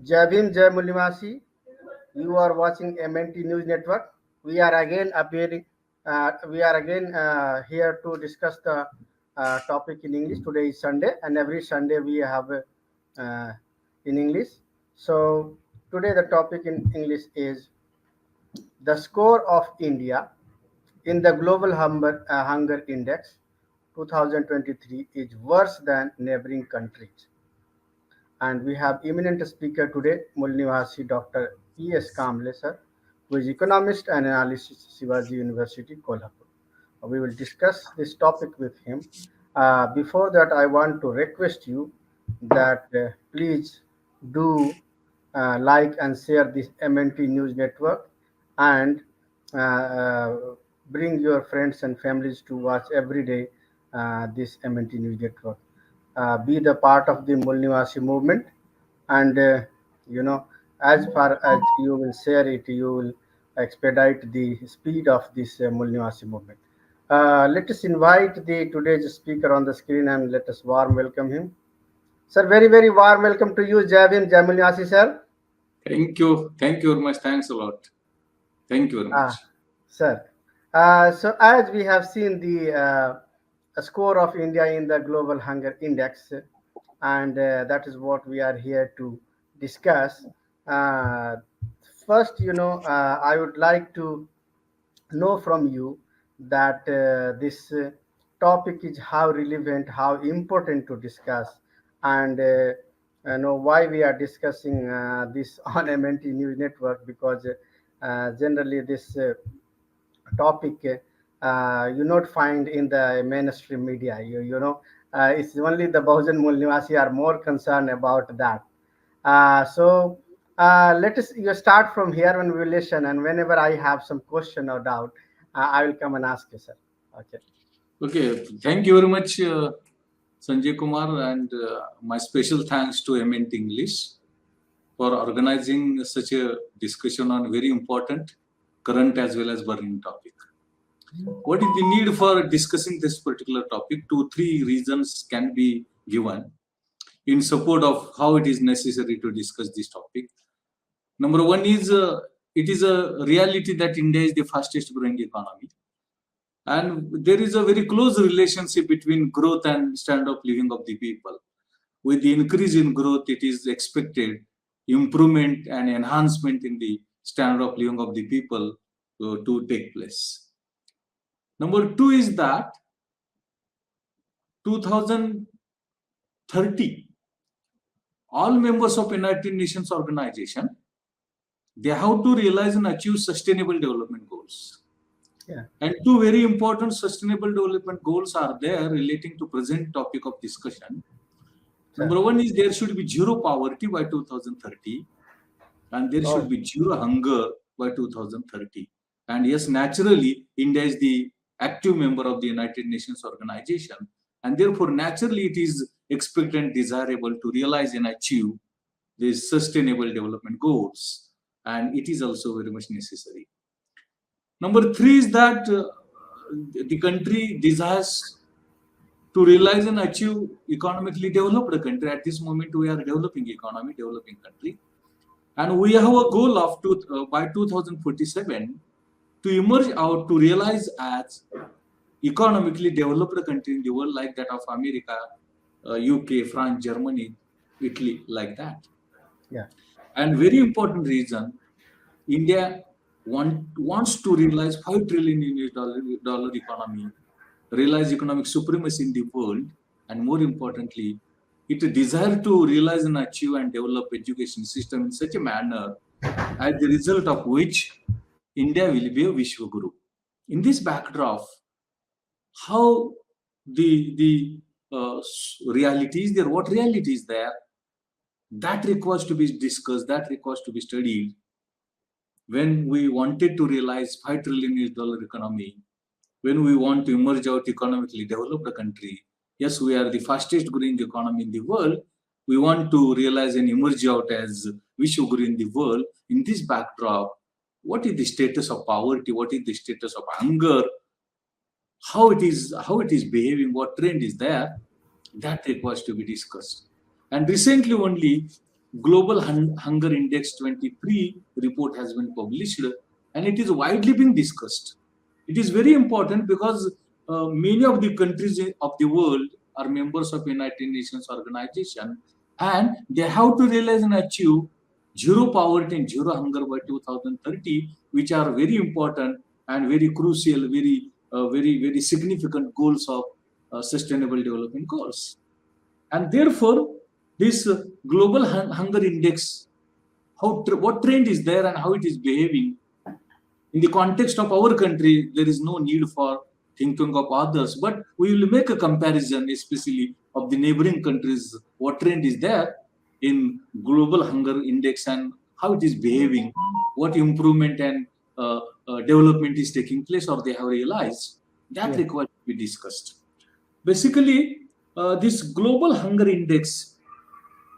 Jai Bhim, Jai Mulimasi. You are watching MNT News Network. We are again appearing. We are again here to discuss the topic in English. Today is Sunday, and every Sunday we have in English. So today the topic in English is the score of India in the Global Hunger Index 2023 is worse than neighboring countries. And we have eminent speaker today, Mulnivasi Dr. E.S. Kamble, sir, who is economist and analyst at Shivaji University, Kolhapur. We will discuss this topic with him. Before that, I want to request you that please do like and share this MNT News Network and bring your friends and families to watch every day this MNT News Network. Be the part of the Mulnivasi movement, and as far as you will share it, you will expedite the speed of this Mulnivasi movement. Let us invite the today's speaker on the screen and let us warm welcome him. Sir, very, very warm welcome to you, Javim Jamulnivasi, sir. Thank you. Thank you very much. Thanks a lot. Thank you very much. Sir, so as we have seen the score of India in the Global Hunger Index, and that is what we are here to discuss. Uh, First, I would like to know from you that this topic is how relevant, how important to discuss, and know why we are discussing this on MNT News Network, because generally this topic you not find in the mainstream media. It's only the Bahujan Mul Nivasi are more concerned about that. Let us you start from here when we listen, and whenever I have some question or doubt, I will come and ask you, sir. Okay. Okay. Thank you very much, Sanjay Kumar, and my special thanks to MNT English for organizing such a discussion on very important, current as well as burning topic. What is the need for discussing this particular topic? 2-3 reasons can be given in support of how it is necessary to discuss this topic. Number one is it is a reality that India is the fastest growing economy, and there is a very close relationship between growth and standard of living of the people. With the increase in growth, it is expected improvement and enhancement in the standard of living of the people to take place. Number two is that 2030, all members of United Nations organization, they have to realize and achieve sustainable development goals. Yeah. And two very important sustainable development goals are there relating to present topic of discussion. Sure. Number one is there should be zero poverty by 2030, and there should be zero hunger by 2030. And yes, naturally, India is the active member of the United Nations organization, and therefore naturally it is expected and desirable to realize and achieve these sustainable development goals, and it is also very much necessary. Number three is that the country desires to realize and achieve economically developed country. At this moment, we are developing economy, developing country, and we have a goal of by 2047 to emerge out to realize as economically developed country in the world, like that of America, UK, France, Germany, Italy, like that. Yeah. And very important reason, India wants to realize $5 trillion economy, realize economic supremacy in the world, and more importantly, it desires to realize and achieve and develop education system in such a manner as the result of which India will be a Vishwaguru. In this backdrop, how the reality is there, what reality is there, that requires to be discussed, that requires to be studied. When we wanted to realize $5 trillion economy, when we want to emerge out economically developed country, yes, we are the fastest growing economy in the world. We want to realize and emerge out as Vishwaguru in the world. In this backdrop, what is the status of poverty? What is the status of hunger? How it is behaving? What trend is there? That requires to be discussed. And recently only, Global Hunger Index 23 report has been published, and it is widely being discussed. It is very important because many of the countries of the world are members of United Nations organization, and they have to realize and achieve zero poverty and zero hunger by 2030, which are very important and very crucial, very significant goals of sustainable development goals. And therefore, this global hunger index, what trend is there and how it is behaving in the context of our country, there is no need for thinking of others, but we will make a comparison, especially of the neighboring countries, what trend is there in global hunger index and how it is behaving, what improvement and development is taking place or they have realized. That requires to be discussed. Basically, this global hunger index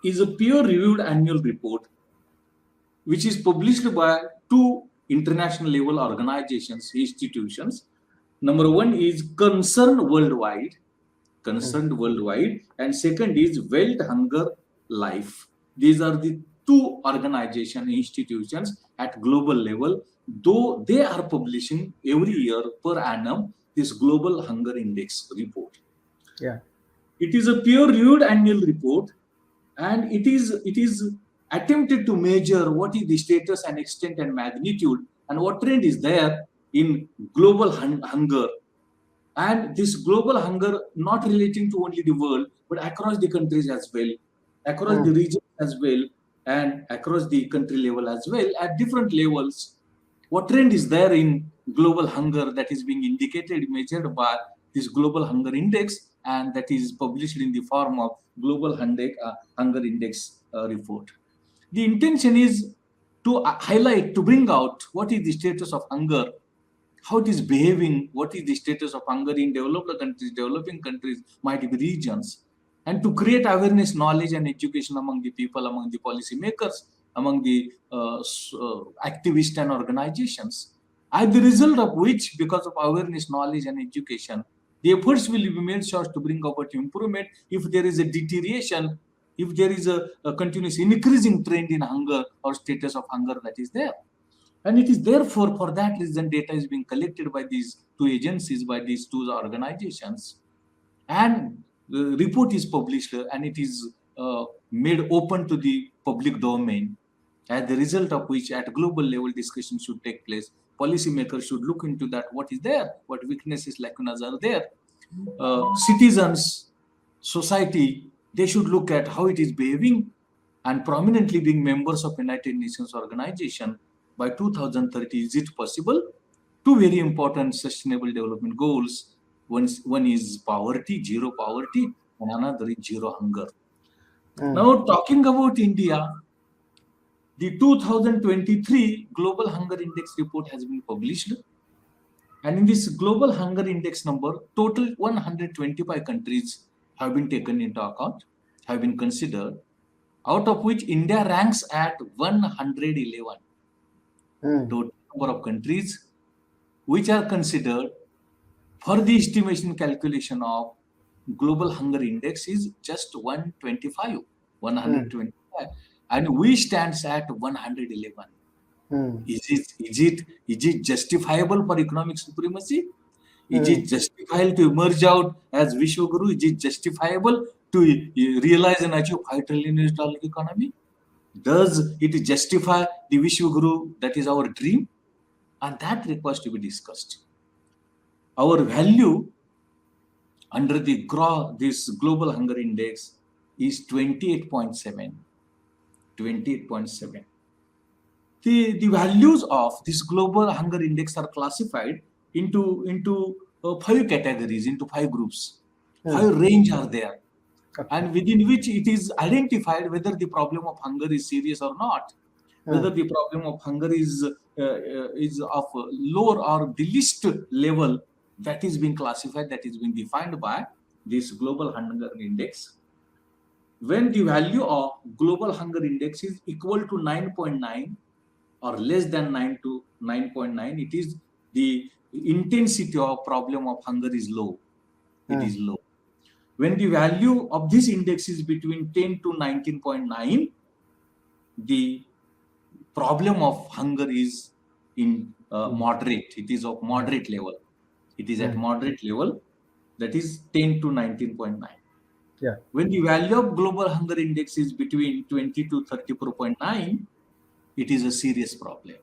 is a peer-reviewed annual report which is published by two international level organizations, institutions. Number one is Concerned Worldwide, and second is World Hunger Life. These are the two organization institutions at global level, though they are publishing every year per annum this Global Hunger Index report. Yeah. It is a peer-reviewed annual report, and it is attempted to measure what is the status and extent and magnitude and what trend is there in global hunger. And this global hunger not relating to only the world, but across the countries as well, across the region as well, and across the country level as well, at different levels. What trend is there in global hunger that is being indicated, measured by this global hunger index, and that is published in the form of global hunger index report. The intention is to highlight, to bring out what is the status of hunger, how it is behaving, what is the status of hunger in developed countries, developing countries, might be regions, and to create awareness, knowledge, and education among the people, among the policymakers, among the activists and organizations. As the result of which, because of awareness, knowledge, and education, the efforts will be made sure to bring about improvement. If there is a deterioration, if there is a continuous increasing trend in hunger or status of hunger that is there. And it is therefore, for that reason, data is being collected by these two agencies, by these two organizations. And the report is published and it is made open to the public domain. As the result of which, at global level, discussion should take place. Policymakers should look into that, what is there, what weaknesses, lacunas are there. Citizens, society, they should look at how it is behaving, and prominently being members of United Nations organization. By 2030, is it possible? Two very important sustainable development goals. One is poverty, zero poverty, and another is zero hunger. Now, talking about India, the 2023 Global Hunger Index report has been published. And in this Global Hunger Index number, total 125 countries have been taken into account, have been considered, out of which India ranks at 111. Total number of countries which are considered for the estimation calculation of Global Hunger Index is just 125, and we stands at 111. Is it justifiable for economic supremacy? Is it justifiable to emerge out as Vishwaguru? Is it justifiable to realize and achieve $5 trillion economy? Does it justify the Vishwaguru that is our dream? And that requires to be discussed. Our value under this Global Hunger Index is 28.7. 28.7. The values of this Global Hunger Index are classified into 5 categories, into 5 groups. 5 range are there. And within which it is identified whether the problem of hunger is serious or not, whether the problem of hunger is of lower or the least level, that is being classified, that is being defined by this Global Hunger Index. When the value of Global Hunger Index is equal to 9.9 or less than 9 to 9.9, it is the intensity of problem of hunger is low. It is low. When the value of this index is between 10 to 19.9, the problem of hunger is in moderate. It is of moderate level. It is at moderate level, that is 10 to 19.9. Yeah. When the value of global hunger index is between 20 to 34.9, it is a serious problem.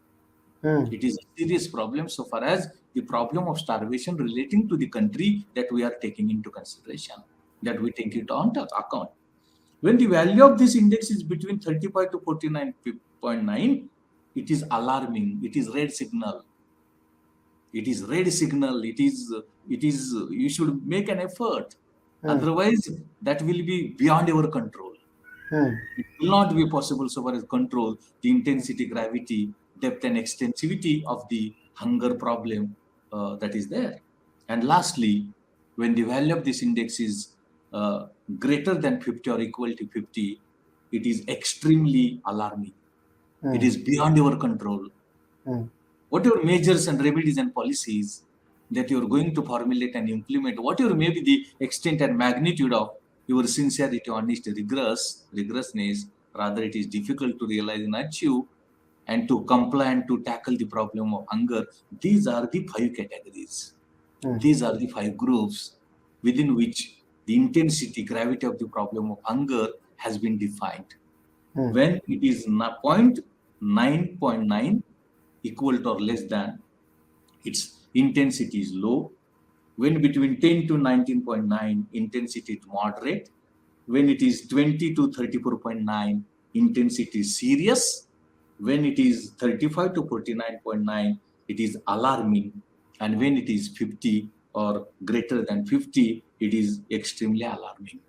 It is a serious problem so far as the problem of starvation relating to the country that we are taking into consideration, that we take it on account. When the value of this index is between 35 to 49.9, it is alarming. It is red signal. It is red signal. It is, you should make an effort. Otherwise, that will be beyond our control. It will not be possible so far as control the intensity, gravity, depth, and extensivity of the hunger problem that is there. And lastly, when the value of this index is greater than 50 or equal to 50, it is extremely alarming. It is beyond your control. Whatever measures and remedies and policies that you are going to formulate and implement, whatever may be the extent and magnitude of your sincerity, honesty, rigorousness, rather it is difficult to realize and achieve and to comply and to tackle the problem of hunger. These are the 5 categories. These are the 5 groups within which the intensity, gravity of the problem of hunger has been defined. When it is 0.9.9 equal to or less than, its intensity is low. When between 10 to 19.9, intensity is moderate. When it is 20 to 34.9, intensity is serious. When it is 35 to 49.9, it is alarming. And when it is 50 or greater than 50, it is extremely alarming.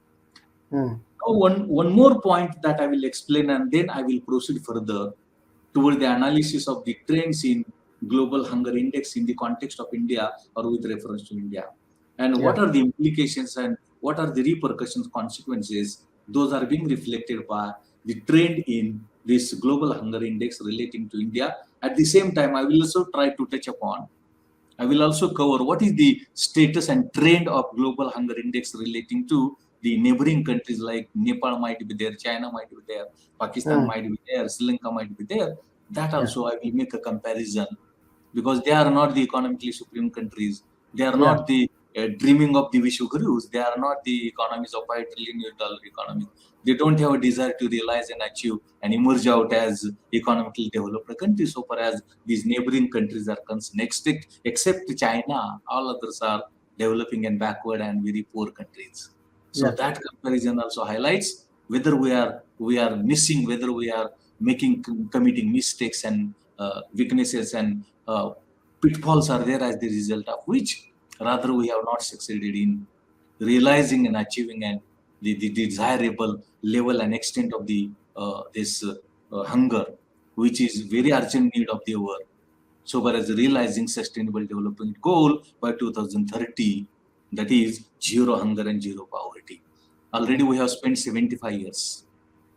Now, one more point that I will explain, and then I will proceed further toward the analysis of the trends in global hunger index in the context of India or with reference to India. And what are the implications and what are the repercussions, consequences, those are being reflected by the trend in this global hunger index relating to India. At the same time, I will also try to touch upon, I will also cover what is the status and trend of global hunger index relating to the neighboring countries like Nepal might be there, China might be there, Pakistan might be there, Sri Lanka might be there. That also I will make a comparison, because they are not the economically supreme countries. They are not the dreaming of the Vishwagurus. They are not the economies of $5 trillion economies. They don't have a desire to realize and achieve and emerge out as economically developed countries so far as these neighboring countries are concerned. Except China, all others are developing and backward and very poor countries. So that comparison also highlights whether we are missing, whether we are committing mistakes and weaknesses and pitfalls are there, as the result of which rather we have not succeeded in realizing and achieving and the desirable level and extent of the this hunger, which is very urgent need of the hour, so far as realizing sustainable development goal by 2030, that is zero hunger and zero poverty. Already we have spent 75 years.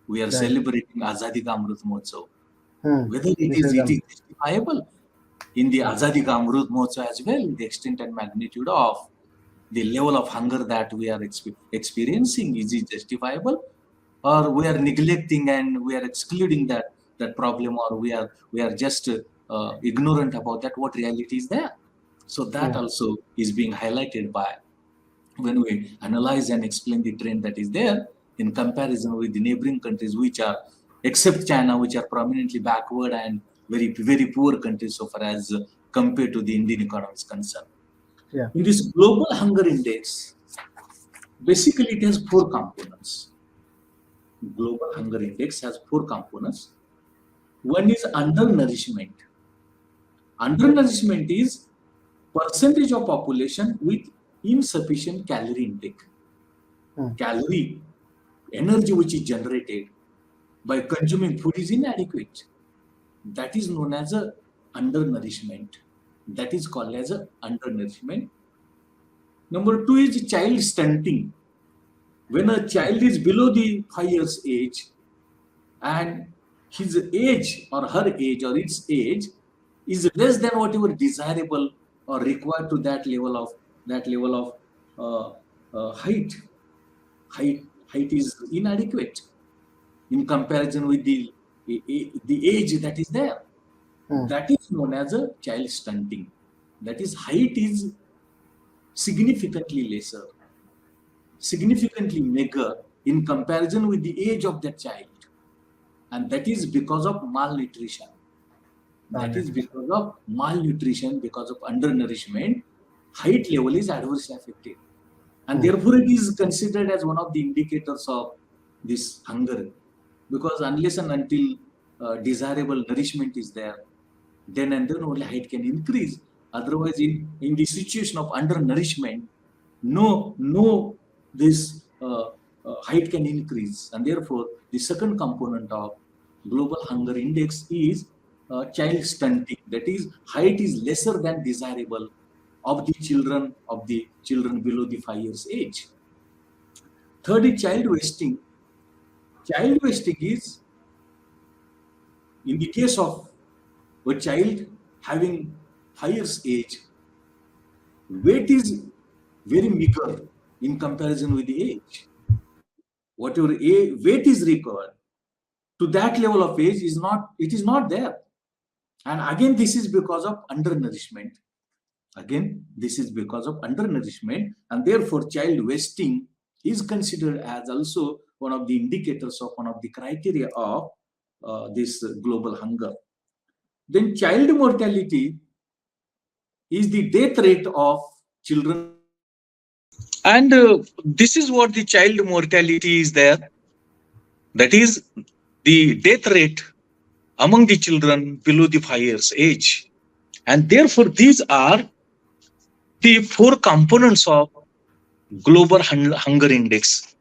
We are celebrating Azadi Ka Amrit Mahotsav. Whether it is justifiable in the Azadi Ka Amrit Mahotsav as well, the extent and magnitude of the level of hunger that we are experiencing, is it justifiable, or we are neglecting and we are excluding that problem, or we are just ignorant about that, what reality is there. So that also is being highlighted by when we analyze and explain the trend that is there in comparison with the neighboring countries, which are, except China, which are prominently backward and very, very poor countries so far as compared to the Indian economy is concerned. In this global hunger index, basically it has 4 components. Global hunger index has 4 components. One is undernourishment. Undernourishment is percentage of population with insufficient calorie intake. Calorie, energy which is generated by consuming food is inadequate. That is known as a undernourishment. That is called as a undernourishment. Number 2 is child stunting. When a child is below the 5 years age and his age or her age or its age is less than whatever desirable or required to that level of height is inadequate in comparison with the the age that is there. That is known as a child stunting. That is, height is significantly lesser, significantly meager in comparison with the age of that child. And that is because of malnutrition. That is because of malnutrition, because of undernourishment, height level is adversely affected. And therefore, it is considered as one of the indicators of this hunger. Because unless and until desirable nourishment is there, then and then only height can increase. Otherwise, in the situation of undernourishment, this height can increase. And therefore, the second component of global hunger index is child stunting. That is, height is lesser than desirable of the children below the 5 years age. Third is child wasting. Child wasting is, in the case of a child having 5 years age, weight is very meager in comparison with the age. Whatever weight is required to that level of age is not there. And again, this is because of undernourishment. And therefore child wasting is considered as also one of the indicators of one of the criteria of this global hunger. Then child mortality is the death rate of children. And this is what the child mortality is there. That is the death rate among the children below the 5 years age. And therefore, these are the 4 components of global hunger index.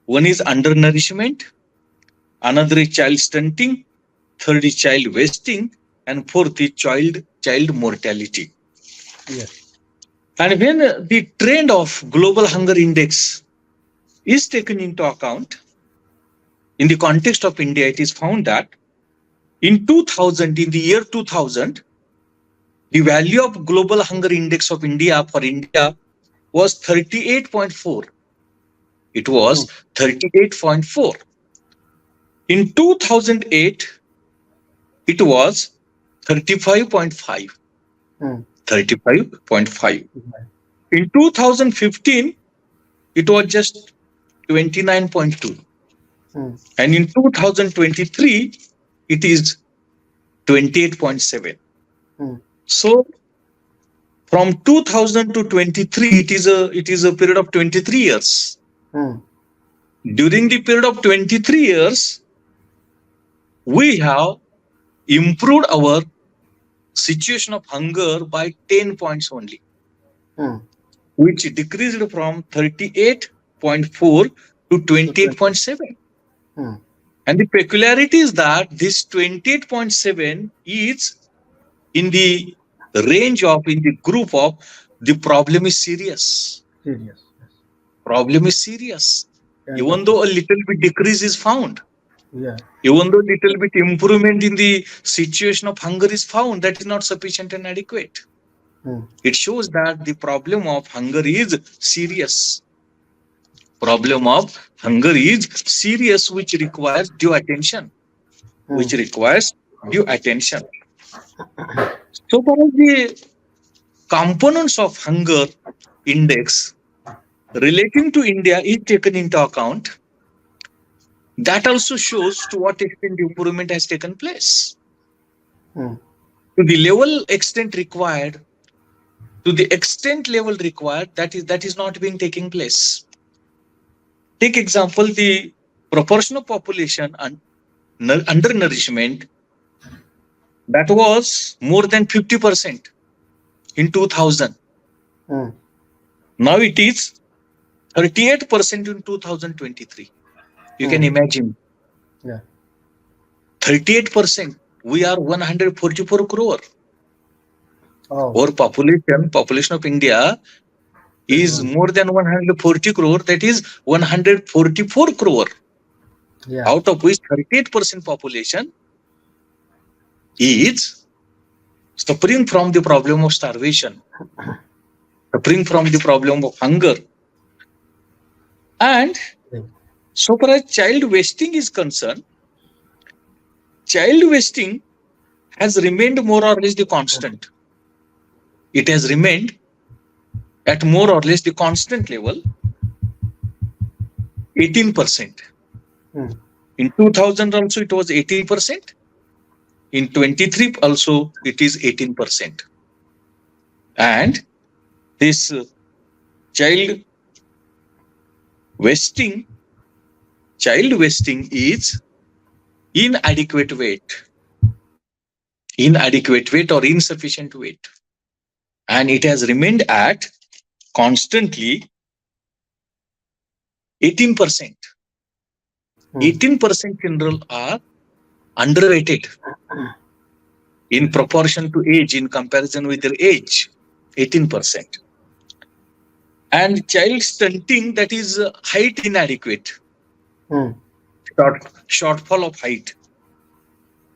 One is undernourishment, another is child stunting, third is child wasting, and fourth is child mortality. Yes. And when the trend of global hunger index is taken into account, in the context of India, it is found that in the year 2000, the value of global hunger index of India was 38.4. It was 38.4. In 2008, it was 35.5. 35.5. In 2015, it was just 29.2. And in 2023, it is 28.7. So from 2000 to 23, it is a period of 23 years. During the period of 23 years, we have improved our situation of hunger by 10 points only, which decreased from 38.4 to 28.7. And the peculiarity is that this 28.7 is in the range of, in the group of, the problem is serious. Problem is serious. Even though a little bit decrease is found, even though little bit improvement in the situation of hunger is found, that is not sufficient and adequate. It shows that the problem of hunger is serious. Problem of hunger is serious, which requires due attention. So far as the components of hunger index relating to India is taken into account, that also shows to what extent improvement has taken place. To the extent level required, that is not being taking place. Take example, the proportion of population undernourishment, that was more than 50% in 2000. Now it is 38% in 2023. You can imagine. 38%. We are 144 crore. Our population of India is more than 140 crore. That is 144 crore. Out of which 38% population is suffering from the problem of starvation, suffering from the problem of hunger. And so far as child wasting is concerned, child wasting has remained more or less the constant. It has remained at more or less the constant level, 18%. In 2000 also it was 18%. In 23 also it is 18%. And this child wasting is inadequate weight or insufficient weight. And it has remained at constantly 18%. 18% children are underweighted in proportion to age, in comparison with their age, 18%. And child stunting, that is height inadequate, shortfall of height.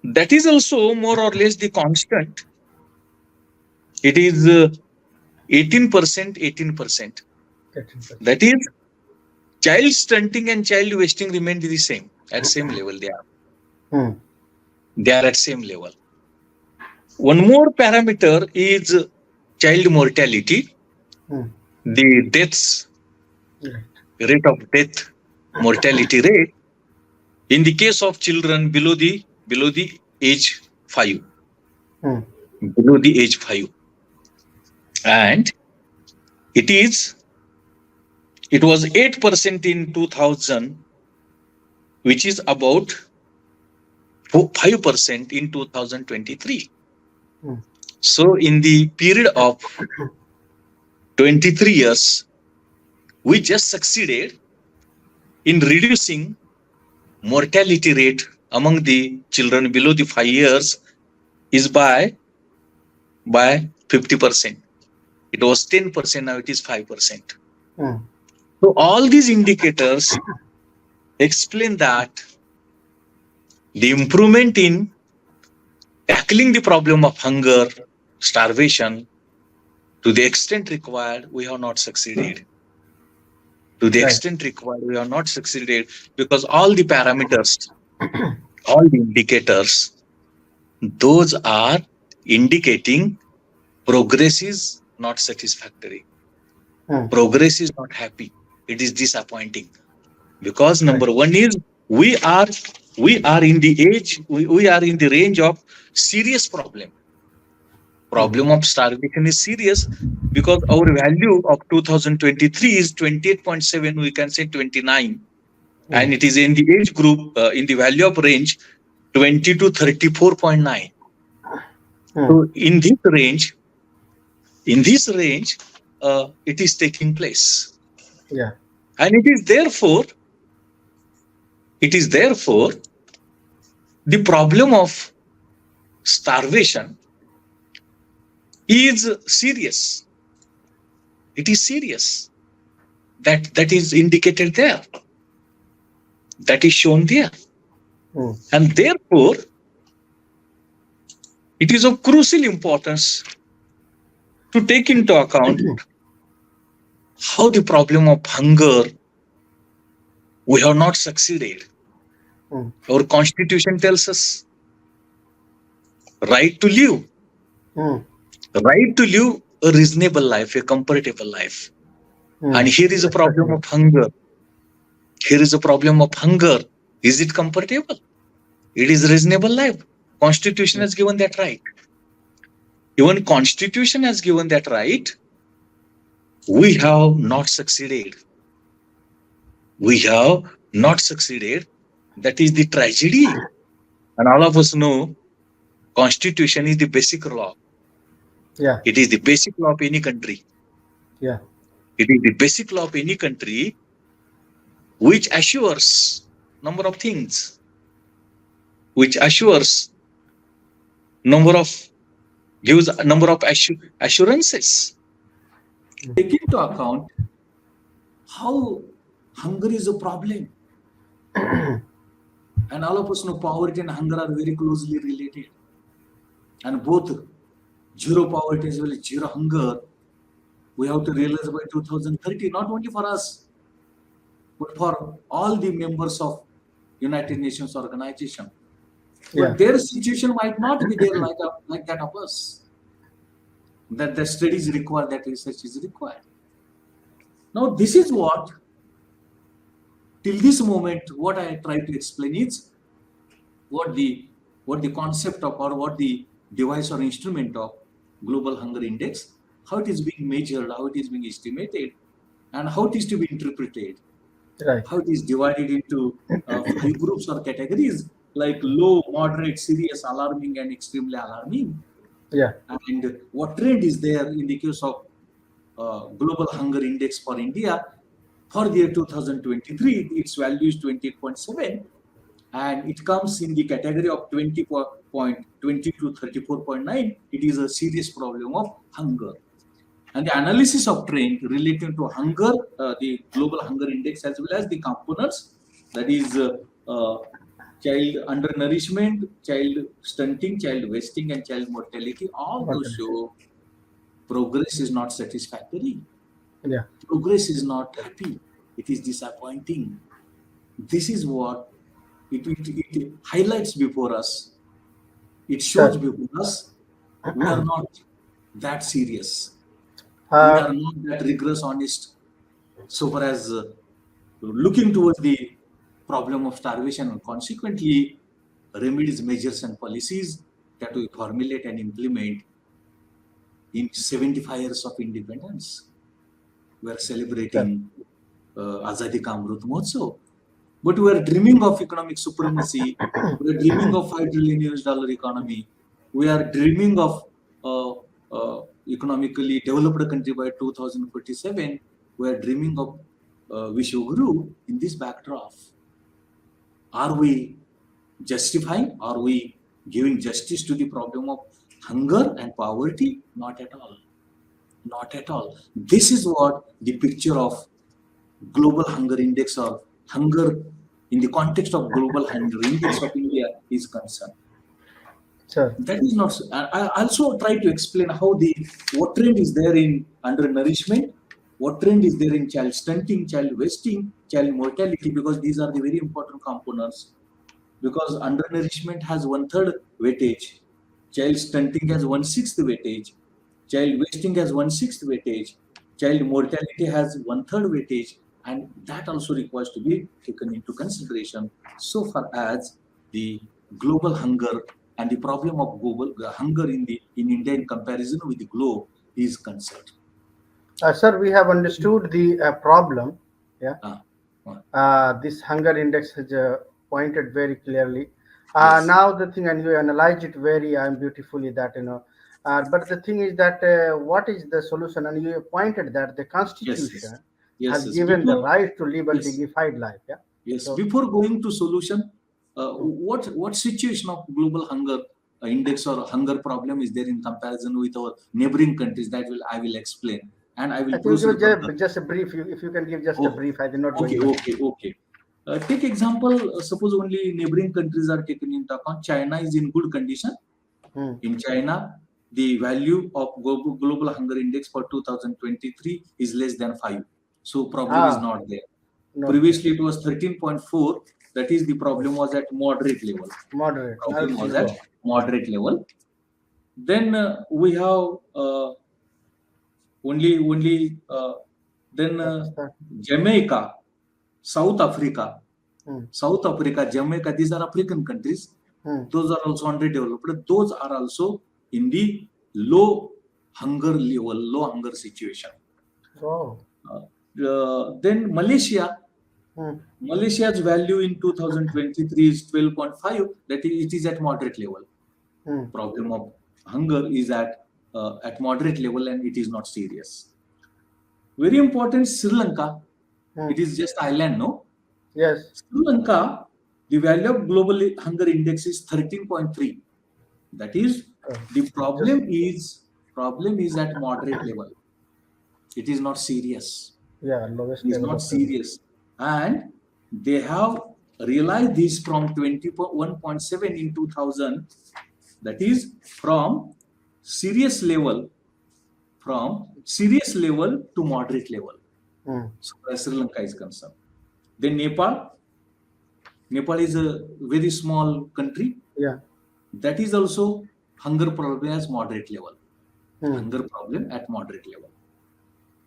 That is also more or less the constant. It is 18%, 18%. That is, child stunting and child wasting remain the same, at same level they are. They are at same level. One more parameter is child mortality, the deaths, rate of death, mortality rate, in the case of children below the age 5. Below the age 5. And it was 8% in 2000, which is about 5% in 2023. So in the period of 23 years, we just succeeded in reducing mortality rate among the children below the 5 years is by 50%. It was 10%, now it is 5%. So all these indicators explain that the improvement in tackling the problem of hunger, starvation, to the extent required, we have not succeeded. To the extent required, we have not succeeded because all the parameters, all the indicators, those are indicating progress is not satisfactory. Progress is not happy. It is disappointing. Because number one is we are in the range of serious problem. Problem of starvation is serious because our value of 2023 is 28.7, we can say 29, and it is in the age group, in the value of range 20 to 34.9. So in this range, it is taking place. And it is therefore the problem of starvation is serious. It is serious. That is indicated there. That is shown there. And therefore, it is of crucial importance to take into account how the problem of hunger, we have not succeeded. Our constitution tells us right to live. Right to live a reasonable life, a comfortable life. And here is a problem of hunger. Here is a problem of hunger. Is it comfortable? It is reasonable life. Constitution has given that right. Even Constitution has given that right. We have not succeeded. We have not succeeded. That is the tragedy. And all of us know Constitution is the basic law. It is the basic law of any country. It is the basic law of any country which assures number of things, which assures gives a number of assurances. Take into account how hunger is a problem. And all of us know poverty and hunger are very closely related. And both zero poverty as well as zero hunger, we have to realize by 2030, not only for us, but for all the members of United Nations organization. but their situation might not be there like that of us. That the studies require, that research is required. Now, this is what, till this moment, what I try to explain is what the concept of, or what the device or instrument of global hunger index, how it is being measured, how it is being estimated, and how it is to be interpreted. Right. How it is divided into 5 groups or categories, like low, moderate, serious, alarming, and extremely alarming. Yeah. And what trend is there in the case of global hunger index for India? For the year 2023, its value is 28.7, and it comes in the category of 20.20 to 34.9. It is a serious problem of hunger. And the analysis of trend relating to hunger, the global hunger index, as well as the components, that is child undernourishment, child stunting, child wasting, and child mortality, all those show progress is not satisfactory. Yeah. Progress is not happy. It is disappointing. This is what it highlights before us. It shows before us we are not that serious. We are not that rigorous, honest, so far as looking towards the problem of starvation, and consequently remedies, measures, and policies that we formulate and implement in 75 years of independence. We are celebrating Azadi Ka Amrut Mahotsav. But we are dreaming of economic supremacy. We are dreaming of $5 trillion economy. We are dreaming of economically developed country by 2047. We are dreaming of Vishwaguru in this backdrop. Are we justifying? Are we giving justice to the problem of hunger and poverty? Not at all. Not at all. This is what the picture of global hunger index, or hunger in the context of global hunger index of India is concerned. Sure. That is not. I also try to explain how what trend is there in undernourishment, what trend is there in child stunting, child wasting, child mortality, because these are the very important components. Because undernourishment has 1/3 weightage, child stunting has 1/6 weightage, child wasting has 1/6 weightage, child mortality has 1/3 weightage, and that also requires to be taken into consideration so far as the global hunger and the problem of global hunger in India in comparison with the globe is concerned. Sir, we have understood the problem. Yeah. This hunger index has pointed very clearly. Yes. Now the thing, and you analyze it very beautifully, that but the thing is that what is the solution? And you pointed that the Constitution has given the right to live a dignified life. Yeah. Yes. So, before going to solution, what situation of global hunger index or hunger problem is there in comparison with our neighboring countries? That I will explain, and I will proceed. Just a brief. If you can give just a brief, I did not. Okay. Take example. Suppose only neighboring countries are taken into account. China is in good condition. In China, the value of global hunger index for 2023 is less than 5. So problem is not there. Previously it was 13.4. That is, the problem was at moderate level. Problem was at moderate level. Then we have Jamaica, South Africa, Jamaica. These are African countries. Those are also underdeveloped. Those are also in the low hunger level, low hunger situation. Then Malaysia. Malaysia's value in 2023 is 12.5. That is, it is at moderate level. Problem of hunger is at moderate level, and it is not serious. Very important, Sri Lanka. It is just island, no? Yes. Sri Lanka, the value of global hunger index is 13.3. That is, the problem is at moderate level. It is not serious. Yeah, lowest level. It is not serious. And they have realized this from 21.7 in 2000. That is from serious level to moderate level. So as Sri Lanka is concerned. Then Nepal is a very small country. Yeah. That is also hunger problem as moderate level. Hmm. Hunger problem at moderate level.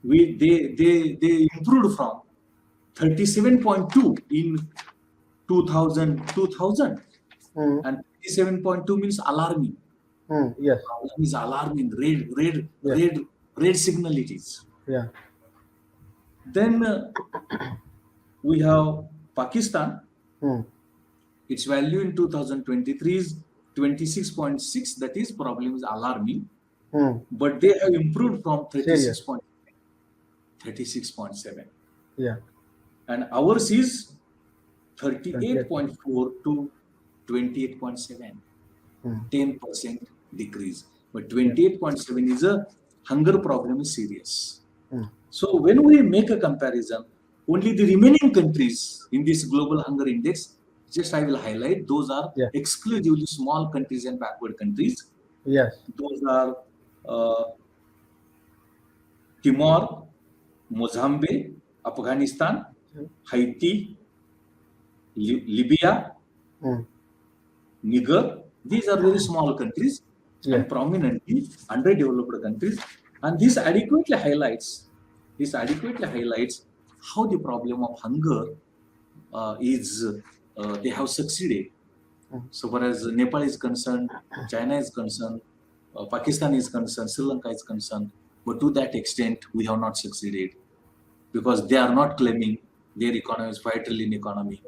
They improved from 37.2 in 2000 Hmm. and 37.2 means alarming. Yes. Problem is alarming. Yes. Red signal it is. Yeah. Then we have Pakistan. Hmm. Its value in 2023 is 26.6. That is problem is alarming. Hmm. But they have improved from Serious. 36.7. Yeah. And ours is 28. 38.4 to 28.7. Hmm. 10% decrease. But 28.7 is a hunger problem is serious. Hmm. So when we make a comparison, only the remaining countries in this global hunger index, just I will highlight, those are Yeah. exclusively small countries and backward countries. Yes. Those are Timor, Mozambique, Afghanistan, Haiti, Libya, Hmm. Niger. These are very small countries Yeah. and prominently underdeveloped countries. And this adequately highlights how the problem of hunger they have succeeded. So far as Nepal is concerned, China is concerned, Pakistan is concerned, Sri Lanka is concerned, but to that extent we have not succeeded, because they are not claiming their economy is 5 trillion economy.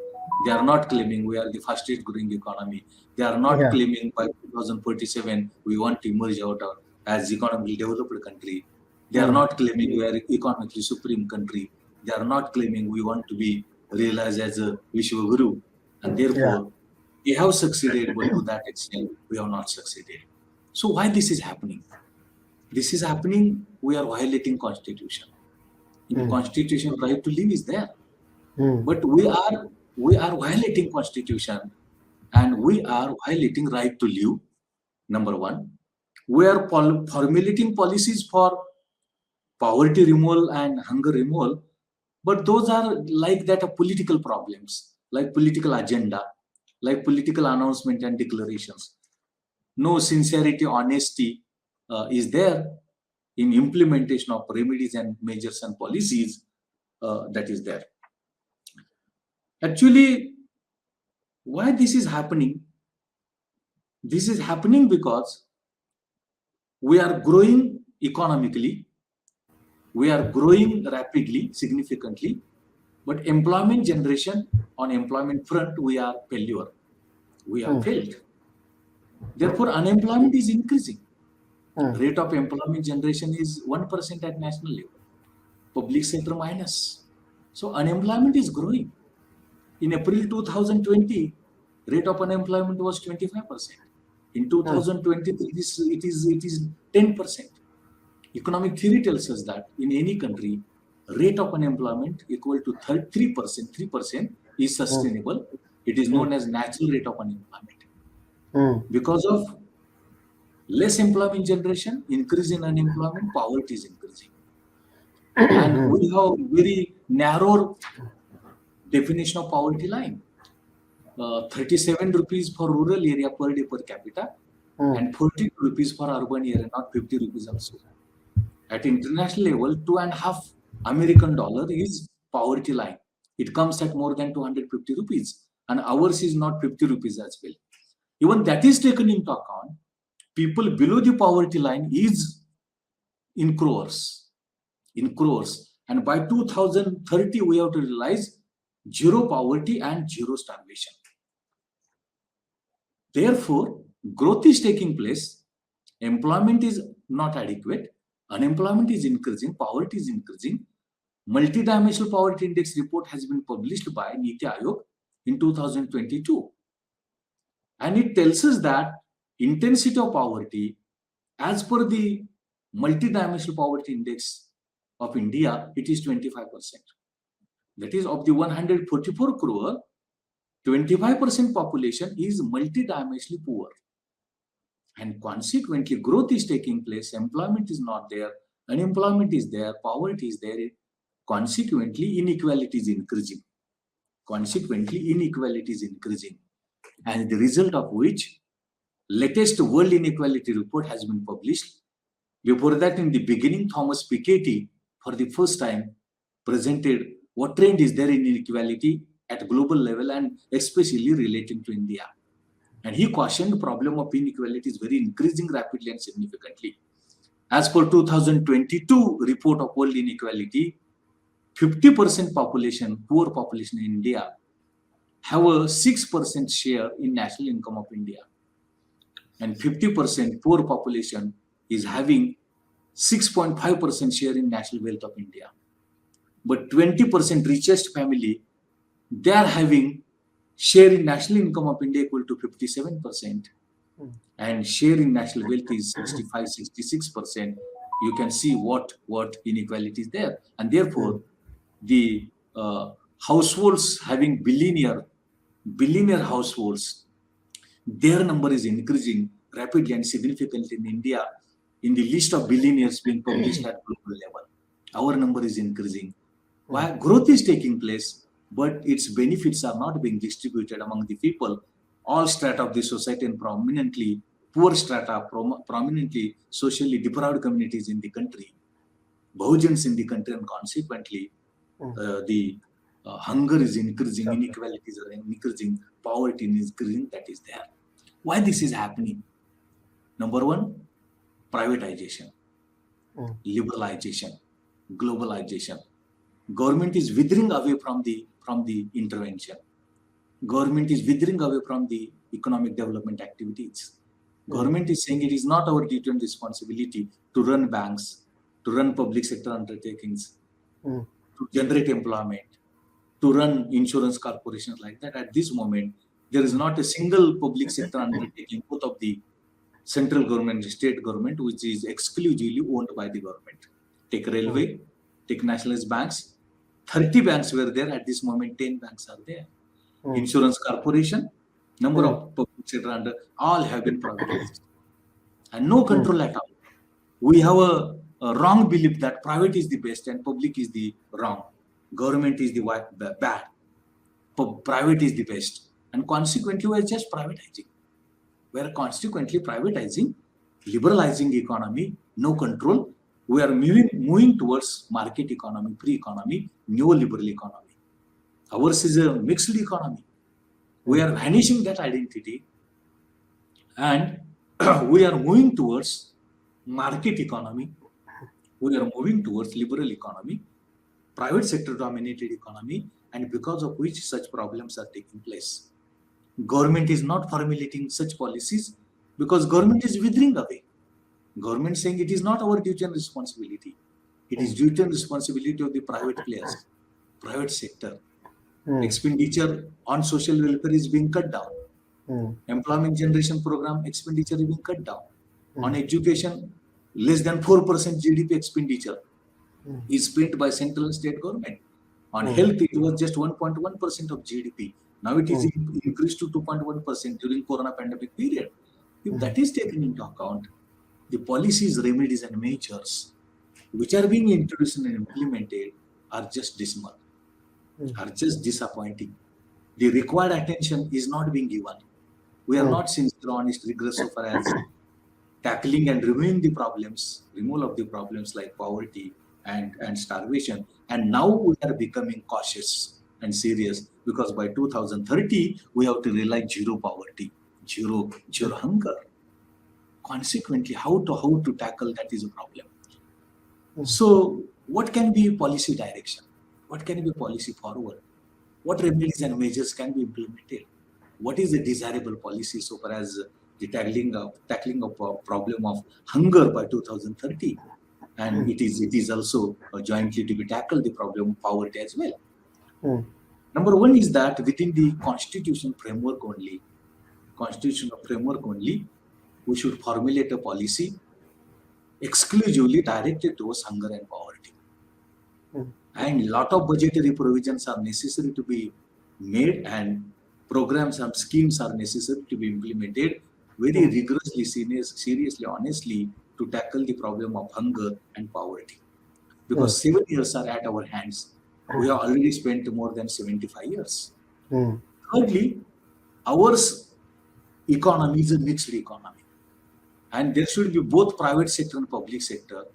They are not claiming we are the fastest growing economy. They are not Yeah. claiming by 2047 we want to emerge out of as economically developed country. They are not claiming we are economically supreme country. They are not claiming we want to be realized as a Vishwaguru. And therefore, they have succeeded, but to that extent, we have not succeeded. So why this is happening? This is happening, we are violating constitution. In constitution, right to live is there. But we are violating constitution, and we are violating right to live. Number one, we are formulating policies for poverty removal and hunger removal, but those are like that of political problems, like political agenda, like political announcement and declarations. No sincerity, honesty is there in implementation of remedies and measures and policies that is there. Actually, why this is happening? This is happening because we are growing economically, we are growing rapidly, significantly, but employment generation on employment front, we are failure. We have failed. Therefore, unemployment is increasing. Rate of employment generation is 1% at national level. Public sector minus. So unemployment is growing. In April 2020, rate of unemployment was 25%. In 2023, it is 10%. Economic theory tells us that in any country, rate of unemployment equal to 3%, 3% is sustainable. It is known as natural rate of unemployment. Because of less employment generation, increase in unemployment, poverty is increasing. And we have very narrow definition of poverty line. 37 rupees for rural area per day per capita, and 40 rupees for urban area, not 50 rupees also. At international level, $2.5 American is poverty line. It comes at more than 250 rupees, and ours is not 50 rupees as well. Even that is taken into account. People below the poverty line is in crores, and by 2030 we have to realize zero poverty and zero starvation. Therefore, growth is taking place, employment is not adequate, unemployment is increasing, poverty is increasing. Multidimensional poverty index report has been published by Niti Aayog in 2022. And it tells us that intensity of poverty, as per the multidimensional poverty index of India, it is 25%. That is, of the 144 crore, 25% population is multidimensionally poor. And consequently, growth is taking place, employment is not there, unemployment is there, poverty is there. Consequently, inequality is increasing. And the result of which, latest World Inequality Report has been published. Before that, in the beginning, Thomas Piketty, for the first time, presented what trend is there in inequality at global level and especially relating to India. And he cautioned the problem of inequality is very increasing rapidly and significantly. As per 2022 report of World Inequality, 50% population, poor population in India, have a 6% share in national income of India. And 50% poor population is having 6.5% share in national wealth of India. But 20% richest family, they are having share in national income of India equal to 57%. And share in national wealth is 65-66%. You can see what inequality is there. And therefore, the households having billionaire households, their number is increasing rapidly and significantly in India. In the list of billionaires being published at global level, our number is increasing. Why? Growth is taking place, but its benefits are not being distributed among the people. All strata of the society and prominently poor strata, prominently socially deprived communities in the country, Bahujans in the country, and consequently the hunger is increasing, inequalities are increasing, poverty is increasing, that is there. Why this is happening? Number one, privatization, liberalization, globalization. Government is withering away from the intervention. Government is withering away from the economic development activities. Government is saying it is not our duty and responsibility to run banks, to run public sector undertakings, to generate employment, to run insurance corporations like that. At this moment, there is not a single public sector undertaking, both of the central government and state government, which is exclusively owned by the government. Take railway, take nationalized banks. 30 banks were there. At this moment, 10 banks are there. Insurance corporation, number of public sector under, all have been privatized. And no control at all. We have a wrong belief that private is the best and public is the wrong. Government is the bad. Private is the best. And consequently, we are just privatizing. We are consequently privatizing, liberalizing economy, no control. We are moving towards market economy, free economy, neoliberal economy. Ours is a mixed economy. We are vanishing that identity and we are moving towards market economy. We are moving towards liberal economy, private sector dominated economy, and because of which such problems are taking place. Government is not formulating such policies because government is withering away. Government saying it is not our duty and responsibility. It is duty and responsibility of the private players, private sector. Expenditure on social welfare is being cut down. Employment generation program expenditure is being cut down. On education, less than 4% GDP expenditure is spent by central and state government. On health, it was just 1.1% of GDP. Now it is increased to 2.1% during Corona pandemic period. If that is taken into account, the policies, remedies, and measures which are being introduced and implemented are just dismal, are just disappointing. The required attention is not being given. We are not sincere, honest, rigorous so far as tackling and removing the problems, removal of the problems like poverty and starvation. And now we are becoming cautious and serious because by 2030, we have to realize zero poverty, zero hunger. Consequently, how to tackle that is a problem. So what can be policy direction? What can be policy forward? What remedies and measures can be implemented? What is the desirable policy so far as the tackling of problem of hunger by 2030? And it is also jointly to be tackled the problem of poverty as well. Number one is that within the constitutional framework only, we should formulate a policy exclusively directed towards hunger and poverty. And a lot of budgetary provisions are necessary to be made and programs and schemes are necessary to be implemented very rigorously, seriously, honestly to tackle the problem of hunger and poverty. Because 7 years are at our hands. We have already spent more than 75 years. Thirdly, ours economy is a mixed economy. And there should be both private sector and public sector.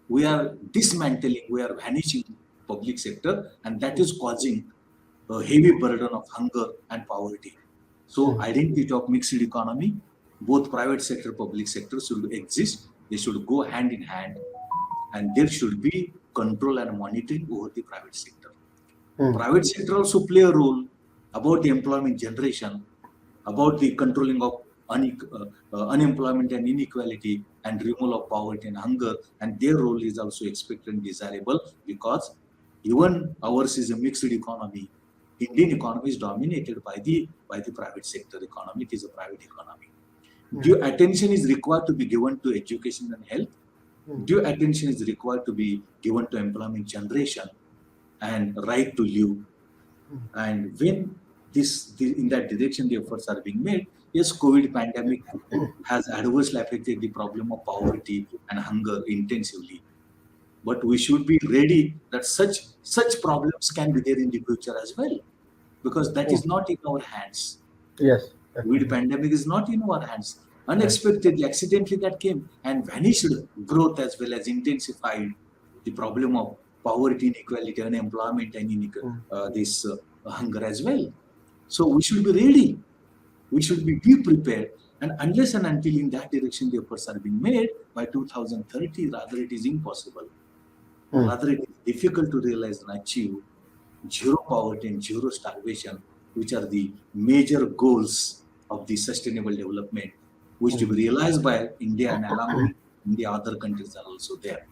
We are dismantling, we are vanishing public sector, and that is causing a heavy burden of hunger and poverty. So identity of mixed economy, both private sector, public sector should exist. They should go hand in hand, and there should be control and monitoring over the private sector. Private sector also play a role about the employment generation, about the controlling of unemployment and inequality, and removal of poverty and hunger, and their role is also expected and desirable, because even ours is a mixed economy. Indian economy is dominated by the private sector economy. It is a private economy. Due attention is required to be given to education and health. Due attention is required to be given to employment generation and right to live. And when in that direction the efforts are being made, yes, COVID pandemic has adversely affected the problem of poverty and hunger intensively. But we should be ready that such problems can be there in the future as well, because that is not in our hands. Yes. COVID pandemic is not in our hands. Unexpectedly, accidentally that came and vanished growth, as well as intensified the problem of poverty, inequality, unemployment, and this hunger as well. So we should be ready. We should be prepared. And unless and until in that direction the efforts are being made, by 2030, rather it is impossible. Rather it is difficult to realize and achieve zero poverty and zero starvation, which are the major goals of the sustainable development, which to be realized by India, and along with India, other countries are also there.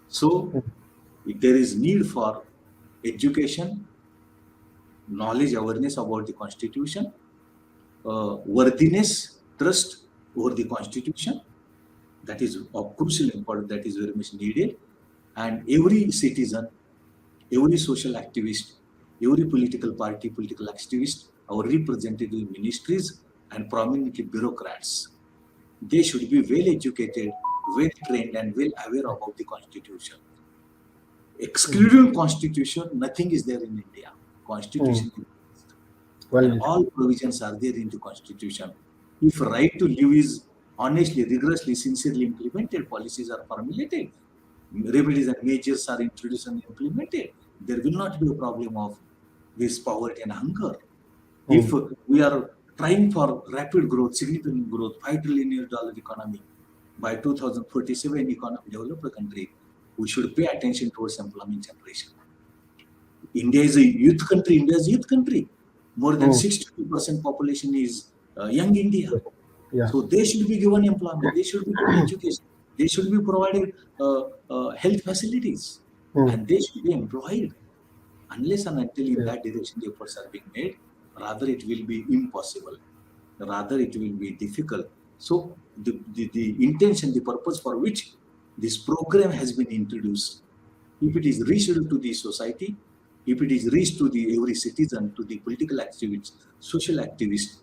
So if there is need for education, knowledge, awareness about the Constitution, worthiness, trust over the Constitution, that is of crucial importance, that is very much needed. And every citizen, every social activist, every political party, political activist, our representative in ministries and prominent bureaucrats, they should be well educated, well trained, and well aware about the Constitution. Excluding Constitution, nothing is there in India. Constitution is all provisions are there in the Constitution. If right to live is honestly, rigorously, sincerely implemented, policies are formulated, remedies and measures are introduced and implemented, there will not be a problem of this poverty and hunger. If we are trying for rapid growth, significant growth, $5 trillion economy, by 2047 economy developed country, we should pay attention towards employment generation. India is a youth country. India is a youth country. More than 62% population is young India. So they should be given employment. They should be given education. They should be provided health facilities, and they should be employed. Unless and until in that direction the efforts are being made, rather it will be impossible. Rather it will be difficult. So the intention, the purpose for which this program has been introduced, if it is reached to the society, if it is reached to the every citizen, to the political activists, social activists,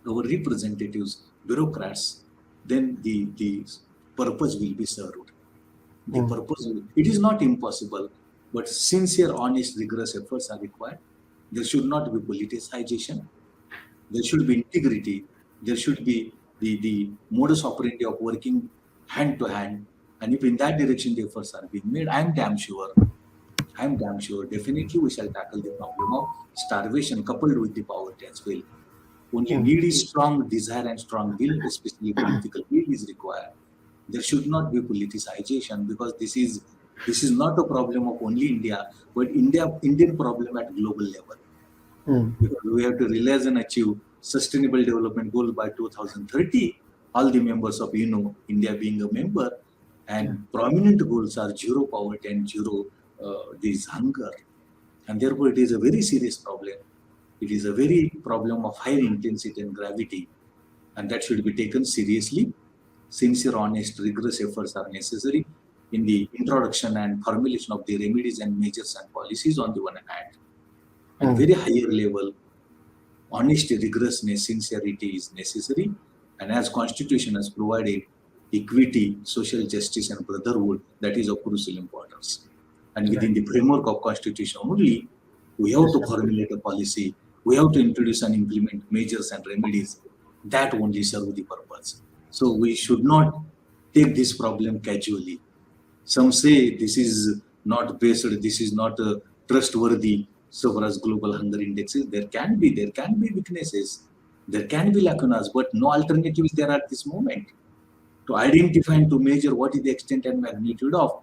our representatives, bureaucrats, then the purpose will be served. The purpose it is not impossible, but sincere, honest, rigorous efforts are required. There should not be politicization. There should be integrity. There should be the modus operandi of working hand to hand. And if in that direction the efforts are being made, I am damn sure, definitely we shall tackle the problem of starvation coupled with the poverty as well. Only need is strong desire and strong will, especially political will is required. There should not be politicization, because this is not a problem of only India, but Indian problem at global level. Because we have to realize and achieve sustainable development goals by 2030. All the members of India being a member, and prominent goals are zero poverty and zero this hunger. And therefore it is a very serious problem. It is a very problem of high intensity and gravity, and that should be taken seriously. Sincere, honest, rigorous efforts are necessary in the introduction and formulation of the remedies and measures and policies on the one hand. And very higher level, honesty, rigorousness, sincerity is necessary. And as Constitution has provided, equity, social justice, and brotherhood, that is of crucial importance. And within the framework of Constitution only, we have to formulate a policy. We have to introduce and implement measures and remedies that only serve the purpose. So we should not take this problem casually. Some say this is not based, this is not trustworthy. So far as global hunger indexes, there can be weaknesses, there can be lacunas, but no alternative is there at this moment to identify and to measure what is the extent and magnitude of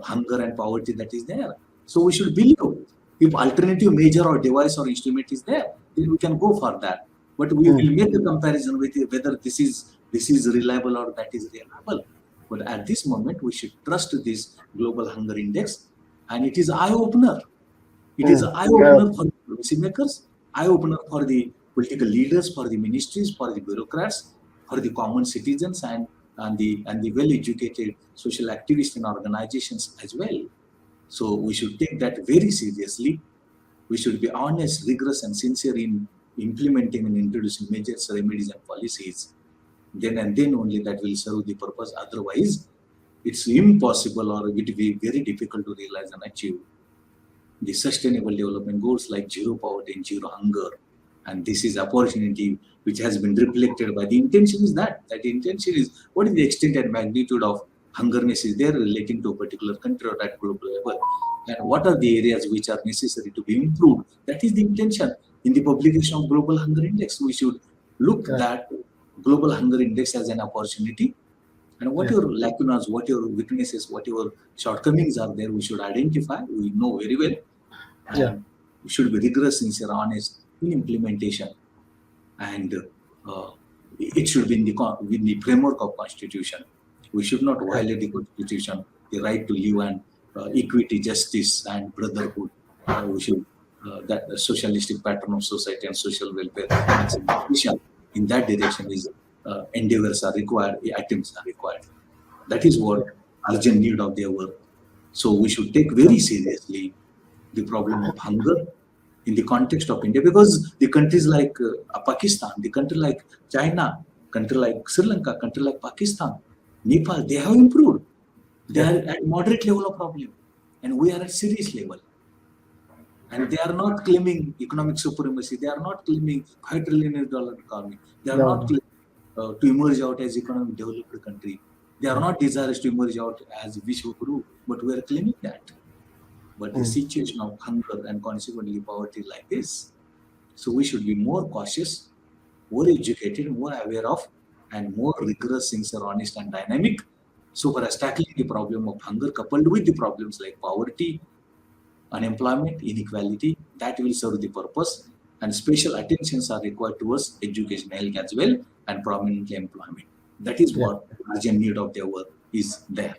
hunger and poverty that is there. So we should believe if alternative measure or device or instrument is there, then we can go for that. But we will make a comparison with whether this is reliable or that is reliable. But at this moment, we should trust this global hunger index, and it is eye opener. It is eye opener for policymakers, eye opener for the political leaders, for the ministries, for the bureaucrats, for the common citizens, and the well-educated social activists and organizations as well. So we should take that very seriously. We should be honest, rigorous, and sincere in implementing and introducing measures, remedies, and policies. Then and then only that will serve the purpose. Otherwise, it's impossible or it will be very difficult to realize and achieve the sustainable development goals like zero poverty and zero hunger. And this is opportunity which has been reflected by the intention is that the intention is what is the extent and magnitude of hungerness is there relating to a particular country or at global level, and what are the areas which are necessary to be improved. That is the intention. In the publication of global hunger index, we should look that global hunger index as an opportunity, and what your lacunas, what your weaknesses, what your shortcomings are there, we should identify. We know very well, and we should be rigorous, sincere, honest in implementation, and it should be in the framework of Constitution. We should not violate the Constitution, the right to live and equity, justice, and brotherhood. We should that the socialistic pattern of society and social welfare in that direction is endeavors are required, attempts are required. That is what urgent need of the hour. So we should take very seriously the problem of hunger in the context of India, because the countries like Pakistan, the country like China, country like Sri Lanka, country like Pakistan, Nepal, they have improved. They are at moderate level of problem, and we are at serious level. And they are not claiming economic supremacy. They are not claiming $5 trillion economy. They are not claiming to emerge out as economic developed country. They are not desirous to emerge out as Vishwaguru, but we are claiming that. But the situation of hunger and consequently poverty like this, so we should be more cautious, more educated, more aware of, and more rigorous, sincere, honest, and dynamic. So for us tackling the problem of hunger coupled with the problems like poverty, unemployment, inequality, that will serve the purpose, and special attentions are required towards education, health as well, and prominent employment. That is what urgent need of the hour is there.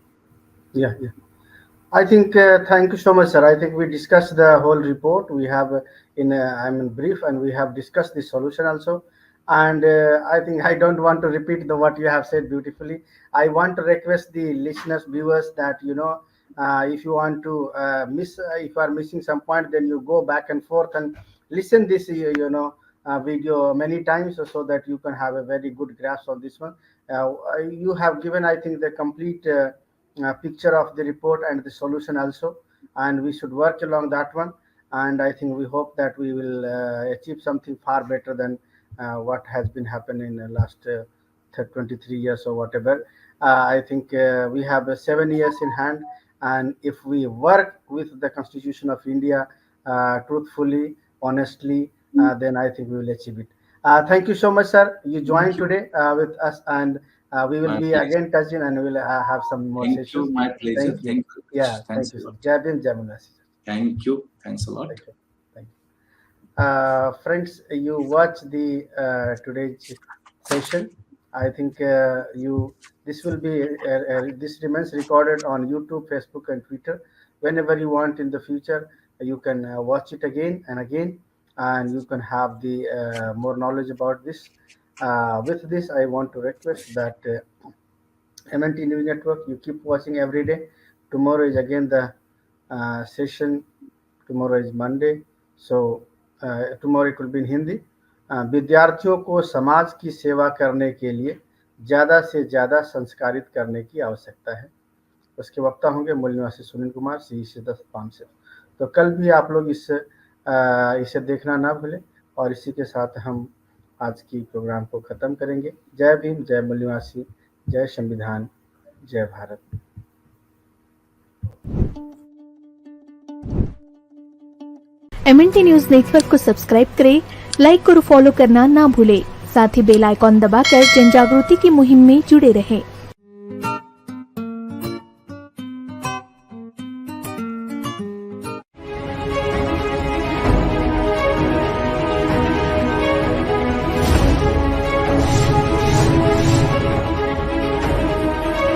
I think, thank you so much, sir. I think we discussed the whole report. We have in brief, and we have discussed the solution also. And I think I don't want to repeat what you have said beautifully. I want to request the listeners, viewers, that if you want to if you are missing some point, then you go back and forth and listen this video many times, so that you can have a very good grasp on this one. You have given, I think, the complete picture of the report and the solution also, and we should work along that one. And I think we hope that we will achieve something far better than what has been happening in the last 23 years or whatever. I think we have 7 years in hand, and if we work with the Constitution of India truthfully, honestly, then I think we will achieve it. Thank you so much, sir. You joined today with us, and we will be again touching, and we will have some more Thank sessions. you, my pleasure. Thank you. Thank you, sir. Jai Bhim, Jai Manasi. Thank you. Thanks a lot. Thank you. Friends, you watch the today's session. I think this will be this remains recorded on YouTube, Facebook, and Twitter. Whenever you want in the future, you can watch it again and again, and you can have the more knowledge about this. With this, I want to request that MNT News Network, you keep watching every day. Tomorrow is again the session. Tomorrow is Monday, so tomorrow it will be in Hindi. विद्यार्थियों को समाज की सेवा करने के लिए ज़्यादा से ज़्यादा संस्कारित करने की आवश्यकता है। उसके वक्ता होंगे मूल निवासी सुनील कुमार, सी से 10 से। तो कल भी आप लोग इसे देखना ना भूलें, और इसी के साथ हम आज की प्रोग्राम को खत्म करेंगे। जय भीम, जय मूल्यवासी, जय संविधान, जय भारत। MNT न्यूज नेटवर्क को सब्सक्राइब करें, लाइक और फॉलो करना ना भूलें। साथ ही बेल आइकॉन दबाकर जन जागृति की मुहिम में जुड़े रहें।